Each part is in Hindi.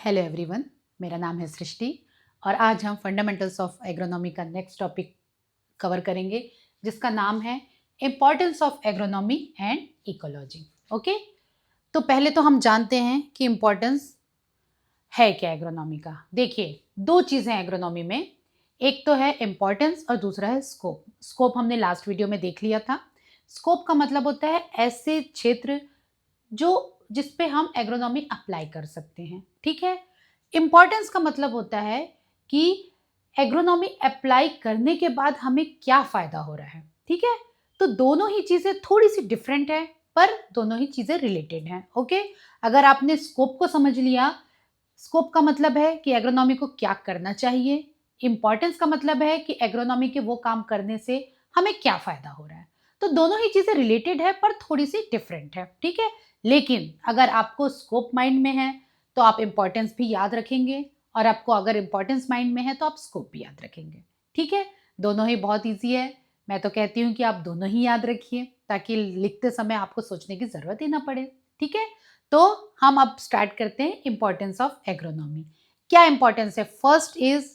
हेलो एवरीवन, मेरा नाम है सृष्टि और आज हम फंडामेंटल्स ऑफ एग्रोनॉमी का नेक्स्ट टॉपिक कवर करेंगे जिसका नाम है importance of agronomy and ecology. Okay, तो पहले तो हम जानते हैं कि इम्पॉर्टेंस है क्या एग्रोनॉमी का। देखिए, दो चीज़ें हैं एग्रोनॉमी में, एक तो है इम्पॉर्टेंस और दूसरा है स्कोप। स्कोप हमने लास्ट वीडियो में देख लिया था। स्कोप का मतलब होता है ऐसे क्षेत्र जो जिस पे हम एग्रोनॉमी अप्लाई कर सकते हैं। ठीक है। इम्पॉर्टेंस का मतलब होता है कि एग्रोनॉमी अप्लाई करने के बाद हमें क्या फ़ायदा हो रहा है। ठीक है, तो दोनों ही चीज़ें थोड़ी सी डिफरेंट है पर दोनों ही चीज़ें रिलेटेड हैं। ओके, अगर आपने स्कोप को समझ लिया, स्कोप का मतलब है कि एग्रोनॉमी को क्या करना चाहिए, इम्पॉर्टेंस का मतलब है कि एग्रोनॉमी के वो काम करने से हमें क्या फ़ायदा हो रहा है। तो दोनों ही चीज़ें रिलेटेड है पर थोड़ी सी डिफरेंट है। ठीक है, लेकिन अगर आपको स्कोप माइंड में है तो आप इम्पॉर्टेंस भी याद रखेंगे और आपको अगर इम्पॉर्टेंस माइंड में है तो आप स्कोप भी याद रखेंगे। ठीक है, दोनों ही बहुत ईजी है। मैं तो कहती हूँ कि आप दोनों ही याद रखिए ताकि लिखते समय आपको सोचने की ज़रूरत ही ना पड़े। ठीक है, तो हम अब स्टार्ट करते हैं इम्पॉर्टेंस ऑफ एग्रोनॉमी। क्या इम्पॉर्टेंस है? First is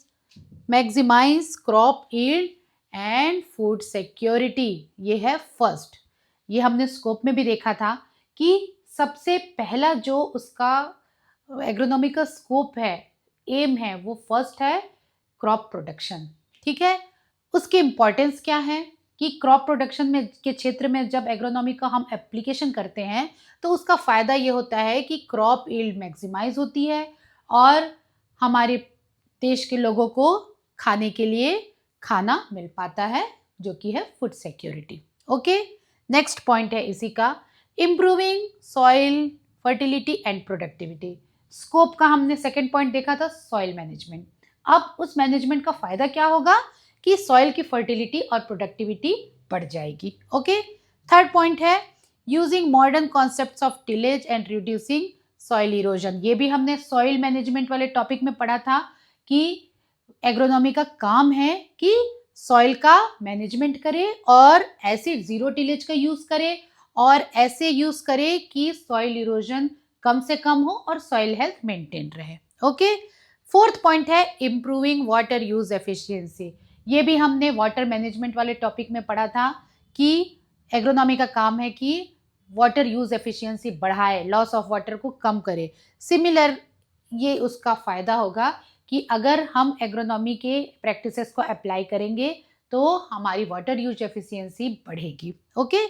maximize crop yield and food security. ये है फर्स्ट। ये हमने स्कोप में भी देखा था कि सबसे पहला जो उसका एग्रोनॉमी का स्कोप है, एम है, वो फर्स्ट है क्रॉप प्रोडक्शन। ठीक है, उसकी इम्पॉर्टेंस क्या है कि क्रॉप प्रोडक्शन में के क्षेत्र में जब एग्रोनॉमी का हम एप्लीकेशन करते हैं तो उसका फ़ायदा ये होता है कि क्रॉप यील्ड मैक्सिमाइज होती है और हमारे देश के लोगों को खाने के लिए खाना मिल पाता है, जो कि है food security. Okay, next point है इसी का, improving soil fertility and productivity. Scope का हमने सेकेंड पॉइंट देखा था सॉइल मैनेजमेंट। अब उस मैनेजमेंट का फायदा क्या होगा कि सॉइल की फर्टिलिटी और प्रोडक्टिविटी बढ़ जाएगी। ओके, थर्ड पॉइंट है using modern concepts of tillage and reducing soil erosion. ये भी हमने सॉइल मैनेजमेंट वाले टॉपिक में पढ़ा था कि एग्रोनॉमी का काम है कि सॉइल का मैनेजमेंट करे और ऐसे जीरो टिलेज का यूज करे और ऐसे यूज करे कि सॉइल इरोजन कम से कम हो और सॉइल हेल्थ मेंटेन रहे। ओके, फोर्थ पॉइंट है इम्प्रूविंग वाटर यूज एफिशिएंसी। ये भी हमने वाटर मैनेजमेंट वाले टॉपिक में पढ़ा था कि एग्रोनॉमी का काम है कि वाटर यूज एफिशिएंसी बढ़ाए, लॉस ऑफ वाटर को कम करे। सिमिलर ये उसका फायदा होगा कि अगर हम एग्रोनॉमी के प्रैक्टिसेस को अप्लाई करेंगे तो हमारी वाटर यूज एफिशिएंसी बढ़ेगी। ओके,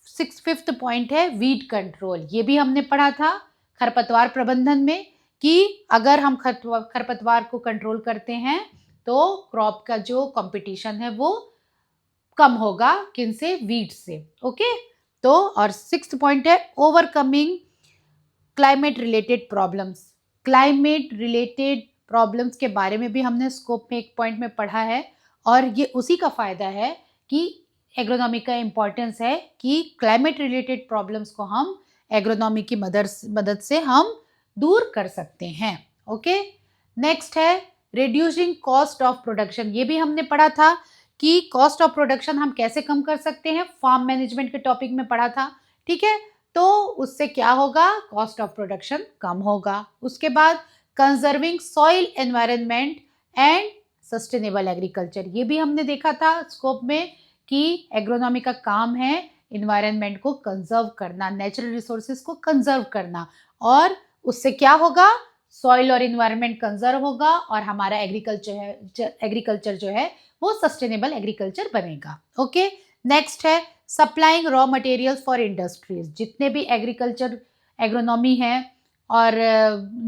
फिफ्थ पॉइंट है वीड कंट्रोल। ये भी हमने पढ़ा था खरपतवार प्रबंधन में कि अगर हम खरपतवार को कंट्रोल करते हैं तो क्रॉप का जो कंपटीशन है वो कम होगा, किनसे? वीड से। ओके, तो और सिक्स्थ पॉइंट है overcoming climate related problems. Climate related problems के बारे में भी हमने स्कोप में एक पॉइंट में पढ़ा है और ये उसी का फायदा है कि एग्रोनॉमी का इम्पोर्टेंस है कि क्लाइमेट रिलेटेड प्रॉब्लम्स को हम एग्रोनॉमी की मदद से हम दूर कर सकते हैं। ओके, नेक्स्ट है रिड्यूसिंग कॉस्ट ऑफ प्रोडक्शन। ये भी हमने पढ़ा था कि कॉस्ट ऑफ प्रोडक्शन हम कैसे कम कर सकते हैं, फार्म मैनेजमेंट के टॉपिक में पढ़ा था। ठीक है, तो उससे क्या होगा, कॉस्ट ऑफ प्रोडक्शन कम होगा। उसके बाद conserving soil environment and sustainable agriculture. ये भी हमने देखा था स्कोप में कि एग्रोनॉमी का काम है इन्वायरमेंट को कंजर्व करना, नेचुरल रिसोर्सेज को कंजर्व करना, और उससे क्या होगा, सॉइल और इन्वायरमेंट कंजर्व होगा और हमारा एग्रीकल्चर जो है वो सस्टेनेबल एग्रीकल्चर बनेगा। ओके, नेक्स्ट है supplying raw materials for industries. जितने भी एग्रोनॉमी है और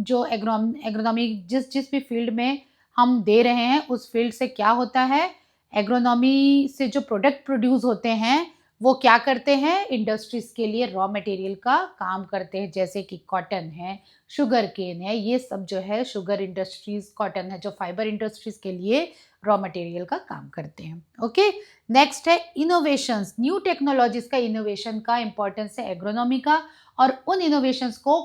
जो एग्रोनॉमी जिस जिस भी फील्ड में हम दे रहे हैं उस फील्ड से क्या होता है, एग्रोनॉमी से जो प्रोडक्ट प्रोड्यूस होते हैं वो क्या करते हैं, इंडस्ट्रीज के लिए रॉ मटेरियल का काम करते हैं, जैसे कि कॉटन है, शुगर केन है, ये सब जो है शुगर इंडस्ट्रीज, कॉटन है जो फाइबर इंडस्ट्रीज के लिए रॉ मटेरियल का काम करते हैं। ओके, नेक्स्ट है इनोवेशंस, न्यू टेक्नोलॉजीज का इनोवेशन का इंपॉर्टेंस है एग्रोनॉमी का, और उन इनोवेशंस को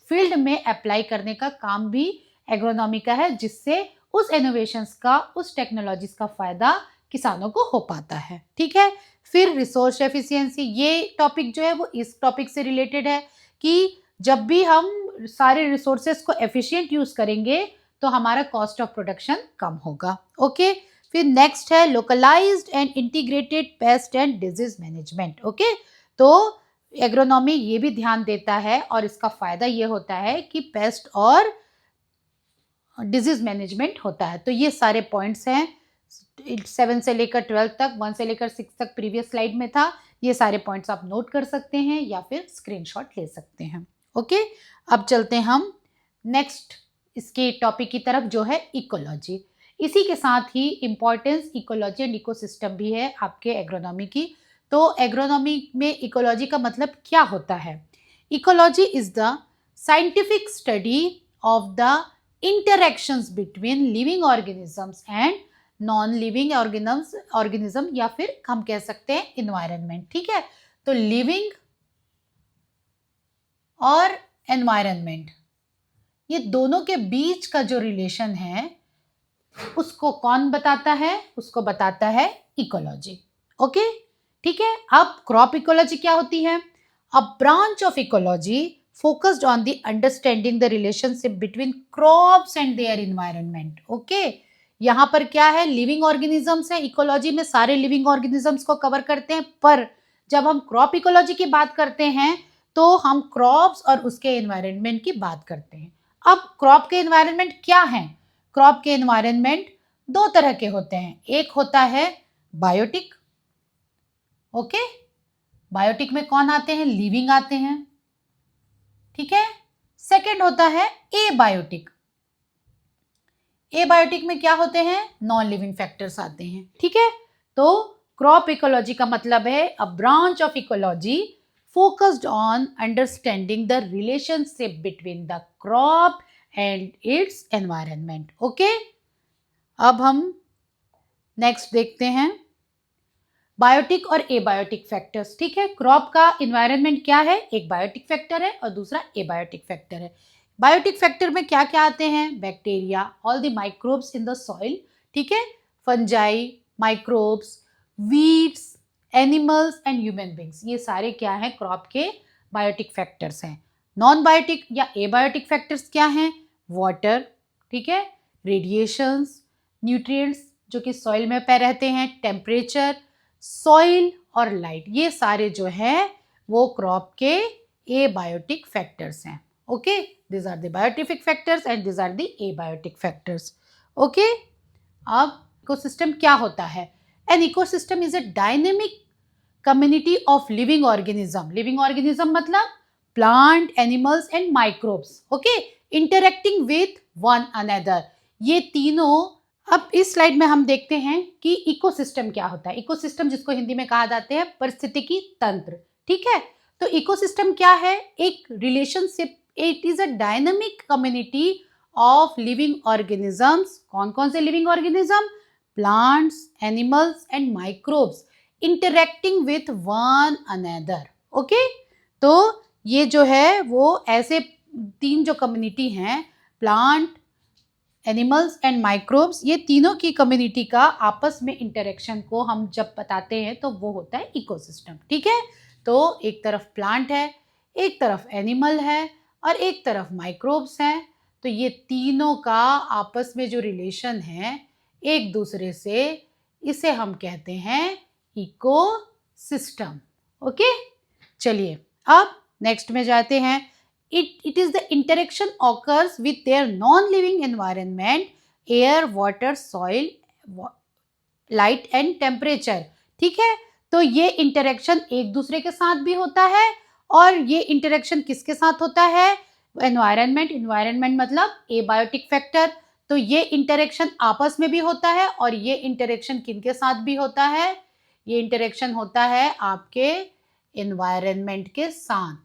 फील्ड में अप्लाई करने का काम भी एग्रोनॉमी का है, जिससे उस इनोवेशंस का, उस टेक्नोलॉजीज का फायदा किसानों को हो पाता है। ठीक है, फिर रिसोर्स एफिशिएंसी, ये टॉपिक जो है वो इस टॉपिक से रिलेटेड है कि जब भी हम सारे रिसोर्सेज को एफिशिएंट यूज करेंगे तो हमारा कॉस्ट ऑफ प्रोडक्शन कम होगा। ओके, फिर नेक्स्ट है localized and integrated pest and disease management. Okay, तो एग्रोनॉमी ये भी ध्यान देता है और इसका फायदा ये होता है कि पेस्ट और डिजीज मैनेजमेंट होता है। तो ये सारे पॉइंट्स हैं 7 से लेकर 12 तक, 1 से लेकर 6 तक प्रीवियस स्लाइड में था। ये सारे पॉइंट्स आप नोट कर सकते हैं या फिर स्क्रीनशॉट ले सकते हैं। ओके, अब चलते हैं हम नेक्स्ट इसके टॉपिक की तरफ जो है इकोलॉजी। इसी के साथ ही इम्पॉर्टेंस इकोलॉजी एंड इकोसिस्टम भी है आपके एग्रोनॉमी की। तो एग्रोनॉमी में इकोलॉजी का मतलब क्या होता है? Ecology is the scientific study of the interactions between living organisms and non living organism या फिर हम कह सकते हैं इन्वायरमेंट। ठीक है, तो लिविंग और एनवायरनमेंट ये दोनों के बीच का जो रिलेशन है उसको कौन बताता है? उसको बताता है इकोलॉजी। ओके, ठीक है। अब क्रॉप इकोलॉजी क्या होती है? A branch of ecology focused on the understanding the relationship between crops and their environment. Okay, यहाँ पर क्या है? लिविंग ऑर्गेनिजम्स है, इकोलॉजी में सारे लिविंग ऑर्गेनिजम्स को कवर करते हैं, पर जब हम क्रॉप इकोलॉजी की बात करते हैं तो हम क्रॉप्स और उसके एनवायरनमेंट की बात करते हैं। अब क्रॉप के एनवायरनमेंट क्या हैं? क्रॉप के एनवायरनमेंट दो तरह के होते हैं। एक होता है बायोटिक। ओके, बायोटिक में कौन आते हैं? लिविंग आते हैं। ठीक है, सेकेंड होता है एबायोटिक। एबायोटिक में क्या होते हैं? नॉन लिविंग फैक्टर्स आते हैं। ठीक है, तो क्रॉप इकोलॉजी का मतलब है a branch of ecology focused on understanding the relationship between the crop and it's environment. Okay, अब हम नेक्स्ट देखते हैं बायोटिक और एबायोटिक फैक्टर्स। ठीक है, क्रॉप का इन्वायरमेंट क्या है? एक बायोटिक फैक्टर है और दूसरा एबायोटिक फैक्टर है। बायोटिक फैक्टर में क्या क्या आते हैं? Bacteria, all the microbes in the soil. ठीक है, fungi, microbes, weeds, animals and human beings, ये सारे क्या हैं? क्रॉप के बायोटिक फैक्टर्स हैं। नॉन बायोटिक या एबायोटिक फैक्टर्स क्या हैं? वाटर, ठीक है, रेडिएशंस, न्यूट्रिएंट्स जो कि सॉइल में पे रहते हैं, टेम्परेचर, सॉइल और लाइट, ये सारे जो है वो क्रॉप के एबायोटिक फैक्टर्स हैं। Okay, this are the biotic factors and this are the abiotic factors. Okay, अब इकोसिस्टम क्या होता है? An ecosystem is a dynamic community of living organism. Living organism मतलब plant, animals and microbes. Okay, interacting with one another. ये तीनों, अब इस स्लाइड में हम देखते हैं कि इकोसिस्टम क्या होता है। इकोसिस्टम जिसको हिंदी में कहा जाते हैं पारिस्थितिकी तंत्र। ठीक है, तो इकोसिस्टम क्या है? एक relationship, it is a dynamic community of living organisms. कौन कौन से living organism? Plants, animals and microbes interacting with one another. Okay, तो ये जो है वो ऐसे तीन जो कम्युनिटी हैं, प्लांट, एनिमल्स एंड माइक्रोब्स, ये तीनों की कम्युनिटी का आपस में इंटरेक्शन को हम जब बताते हैं तो वो होता है इकोसिस्टम। ठीक है, तो एक तरफ प्लांट है, एक तरफ एनिमल है और एक तरफ माइक्रोब्स हैं। तो ये तीनों का आपस में जो रिलेशन है एक दूसरे से, इसे हम कहते हैं इकोसिस्टम। ओके, चलिए अब नेक्स्ट में जाते हैं। It is the interaction occurs with their non-living environment, air, water, soil, light and temperature. ठीक है, तो ये इंटरेक्शन एक दूसरे के साथ भी होता है और ये इंटरेक्शन किसके साथ होता है? एनवायरनमेंट। एनवायरनमेंट मतलब एबायोटिक फैक्टर। तो ये इंटरेक्शन आपस में भी होता है और ये इंटरेक्शन किनके साथ भी होता है? ये इंटरेक्शन होता है आपके एनवायरनमेंट के साथ,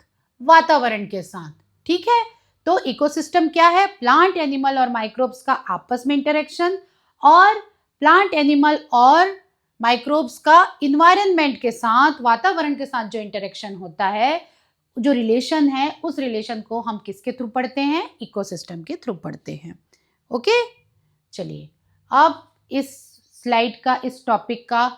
वातावरण के साथ। ठीक है, तो इकोसिस्टम क्या है? प्लांट, एनिमल और माइक्रोब्स का आपस में इंटरेक्शन और प्लांट, एनिमल और माइक्रोब्स का इन्वायरमेंट के साथ, वातावरण के साथ जो इंटरेक्शन होता है, जो रिलेशन है, उस रिलेशन को हम किसके थ्रू पढ़ते हैं? इकोसिस्टम के थ्रू पढ़ते हैं। ओके, चलिए अब इस स्लाइड का, इस टॉपिक का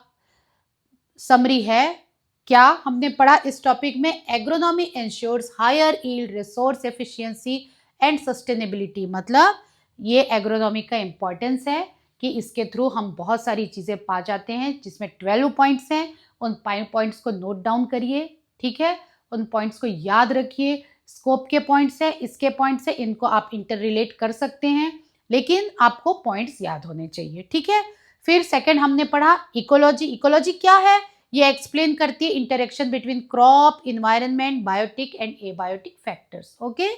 समरी है क्या हमने पढ़ा इस टॉपिक में? Agronomy ensures higher yield, resource efficiency and sustainability. मतलब ये एग्रोनॉमी का इम्पोर्टेंस है कि इसके थ्रू हम बहुत सारी चीज़ें पा जाते हैं, जिसमें 12 पॉइंट्स हैं। उन पॉइंट्स को नोट डाउन करिए, ठीक है, उन पॉइंट्स को याद रखिए। स्कोप के पॉइंट्स है, इसके पॉइंट्स है, इनको आप इंटर रिलेट कर सकते हैं, लेकिन आपको पॉइंट्स याद होने चाहिए, ठीक है। फिर सेकंड हमने पढ़ा इकोलॉजी। इकोलॉजी क्या है? ये एक्सप्लेन करती है interaction between crop, environment, biotic and abiotic factors. Okay,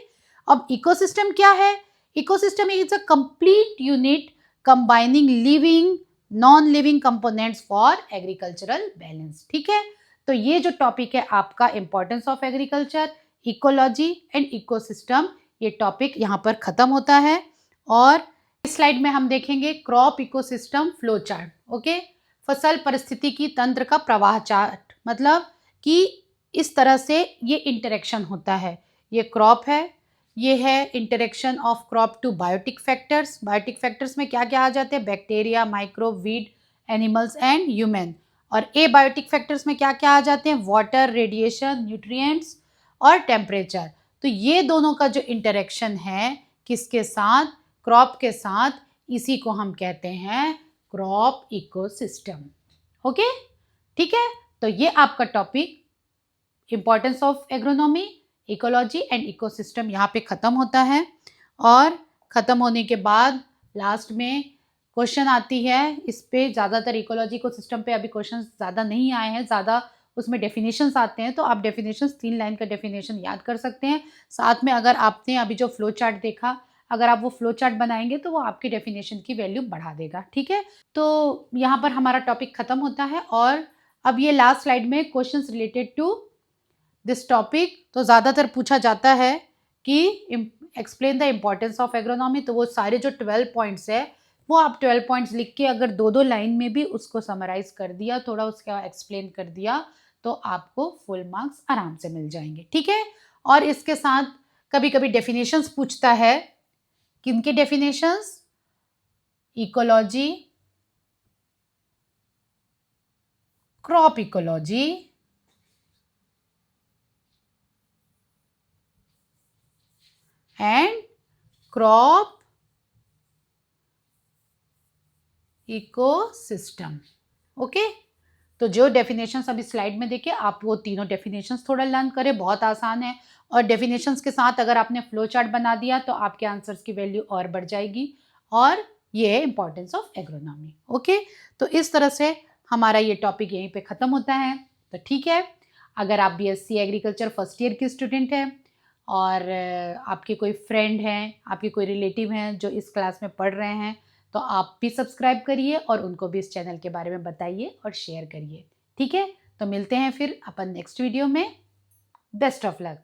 अब इकोसिस्टम क्या है? Ecosystem is a complete unit combining living non living components for agricultural balance, ठीक है। तो ये जो टॉपिक है आपका importance of agriculture, ecology and ecosystem, ये टॉपिक यहाँ पर खत्म होता है। और इस स्लाइड में हम देखेंगे crop ecosystem flow chart. Okay, फसल परिस्थितिकी तंत्र का प्रवाह चार्ट, मतलब कि इस तरह से ये इंटरेक्शन होता है। ये क्रॉप है, ये है interaction of crop to biotic factors. Biotic factors में क्या क्या आ जाते हैं? Bacteria, microbe, weed, animals and human. और ए बायोटिक फैक्टर्स में क्या क्या आ जाते हैं? वाटर, रेडिएशन, न्यूट्रिएंट्स और टेम्परेचर। तो ये दोनों का जो इंटरेक्शन है किसके साथ? क्रॉप के साथ, इसी को हम कहते हैं क्रॉप इकोसिस्टम। ओके, ठीक है। तो ये आपका topic importance of agronomy, ecology and ecosystem यहाँ पे ख़त्म होता है। और ख़त्म होने के बाद लास्ट में क्वेश्चन आती है इस पे। ज़्यादातर इकोलॉजी इकोसिस्टम पे अभी क्वेश्चन ज़्यादा नहीं आए हैं, ज़्यादा उसमें डेफिनेशंस आते हैं, तो आप डेफिनेशंस 3 लाइन का डेफिनेशन याद कर सकते हैं। साथ में अगर आपने अभी जो फ्लो चार्ट देखा, अगर आप वो फ्लो चार्ट बनाएंगे तो वो आपकी डेफिनेशन की वैल्यू बढ़ा देगा, ठीक है। तो यहाँ पर हमारा टॉपिक ख़त्म होता है। और अब ये लास्ट स्लाइड में questions related to this topic, तो ज़्यादातर पूछा जाता है कि explain the importance of agronomy. तो वो सारे जो 12 पॉइंट्स है, वो आप 12 पॉइंट्स लिख के अगर 2-2 लाइन में भी उसको समराइज कर दिया, थोड़ा उसका एक्सप्लेन कर दिया, तो आपको फुल मार्क्स आराम से मिल जाएंगे, ठीक है। और इसके साथ कभी कभी डेफिनेशंस पूछता है। किनके definitions? Ecology, crop ecology and crop ecosystem. Okay, तो जो डेफिनेशंस अभी स्लाइड में देखे, आप वो तीनों डेफिनेशंस थोड़ा लर्न करें, बहुत आसान है। और डेफिनेशंस के साथ अगर आपने फ्लो चार्ट बना दिया तो आपके आंसर्स की वैल्यू और बढ़ जाएगी। और ये है इंपॉर्टेंस ऑफ एग्रोनॉमी। ओके, तो इस तरह से हमारा ये टॉपिक यहीं पे ख़त्म होता है। तो ठीक है, अगर आप बीएससी एग्रीकल्चर फर्स्ट ईयर की स्टूडेंट हैं और आपके कोई फ्रेंड हैं, आपके कोई रिलेटिव हैं जो इस क्लास में पढ़ रहे हैं, तो आप भी सब्सक्राइब करिए और उनको भी इस चैनल के बारे में बताइए और शेयर करिए, ठीक है। तो मिलते हैं फिर अपन नेक्स्ट वीडियो में। Best of luck.